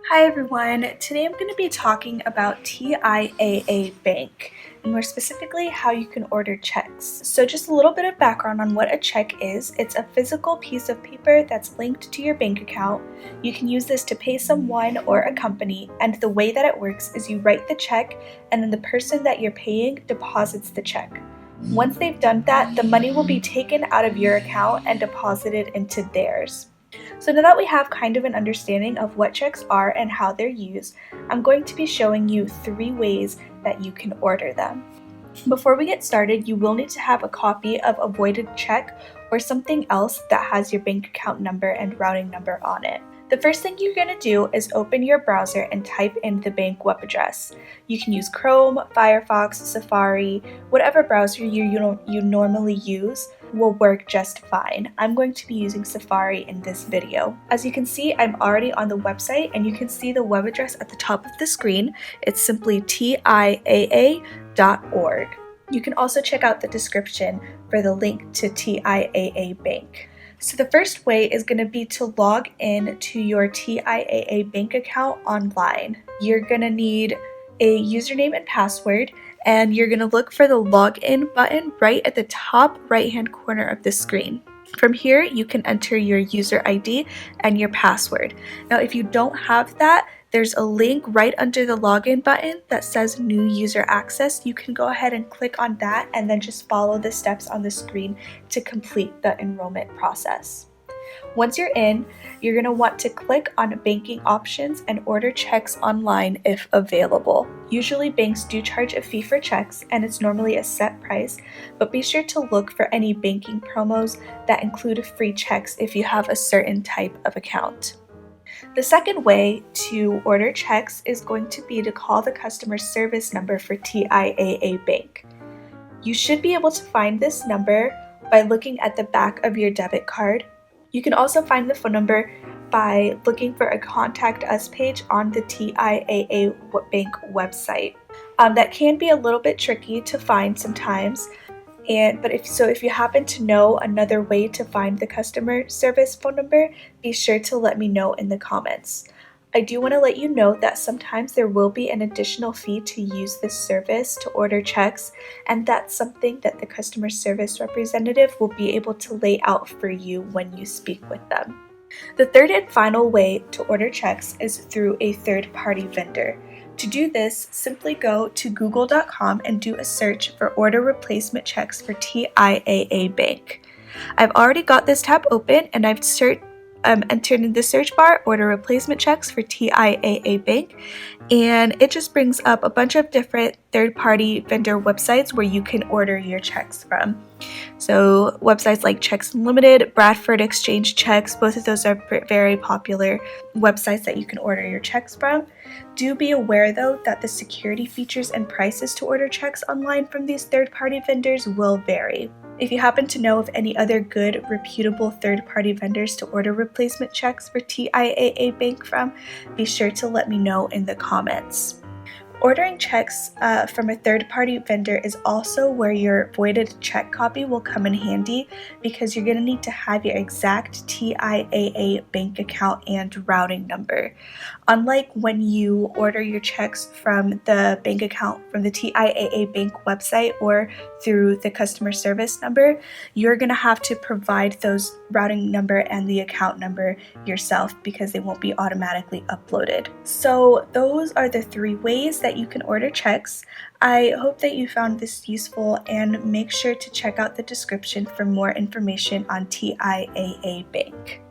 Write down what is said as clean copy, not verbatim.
Hi everyone, today I'm going to be talking about TIAA Bank, and more specifically how you can order checks. So just a little bit of background on what a check is. It's a physical piece of paper that's linked to your bank account. You can use this to pay someone or a company, and the way that it works is you write the check and then the person that you're paying deposits the check. Once they've done that, the money will be taken out of your account and deposited into theirs. So now that we have kind of an understanding of what checks are and how they're used, I'm going to be showing you 3 ways that you can order them. Before we get started, you will need to have a copy of a voided check or something else that has your bank account number and routing number on it. The first thing you're going to do is open your browser and type in the bank web address. You can use Chrome, Firefox, Safari, whatever browser you normally use will work just fine. I'm going to be using Safari in this video. As you can see, I'm already on the website and you can see the web address at the top of the screen. It's simply TIAA.org. You can also check out the description for the link to TIAA Bank. So the first way is going to be to log in to your TIAA bank account online. You're going to need a username and password, and you're going to look for the login button right at the top right hand corner of the screen. From here, you can enter your user ID and your password. Now, if you don't have that, there's a link right under the login button that says New User Access. You can go ahead and click on that and then just follow the steps on the screen to complete the enrollment process. Once you're in, you're going to want to click on banking options and order checks online if available. Usually banks do charge a fee for checks and it's normally a set price, but be sure to look for any banking promos that include free checks if you have a certain type of account. The second way to order checks is going to be to call the customer service number for TIAA Bank. You should be able to find this number by looking at the back of your debit card. You can also find the phone number by looking for a Contact Us page on the TIAA Bank website. That can be a little bit tricky to find sometimes, but if you happen to know another way to find the customer service phone number, be sure to let me know in the comments. I do want to let you know that sometimes there will be an additional fee to use this service to order checks, and that's something that the customer service representative will be able to lay out for you when you speak with them. The third and final way to order checks is through a third-party vendor. To do this, simply go to google.com and do a search for order replacement checks for TIAA Bank. I've already got this tab open and I've entered in the search bar order replacement checks for TIAA Bank, and it just brings up a bunch of different third-party vendor websites where you can order your checks from. So websites like Checks Unlimited, Bradford Exchange Checks, both of those are very popular websites that you can order your checks from. Do be aware though that the security features and prices to order checks online from these third-party vendors will vary. If you happen to know of any other good, reputable third-party vendors to order replacement checks for TIAA Bank from, be sure to let me know in the comments. Ordering checks from a third-party vendor is also where your voided check copy will come in handy, because you're going to need to have your exact TIAA bank account and routing number. Unlike when you order your checks from the bank account from the TIAA Bank website or through the customer service number, you're going to have to provide those routing number and the account number yourself because they won't be automatically uploaded. So those are the 3 ways that you can order checks. I hope that you found this useful, and make sure to check out the description for more information on TIAA Bank.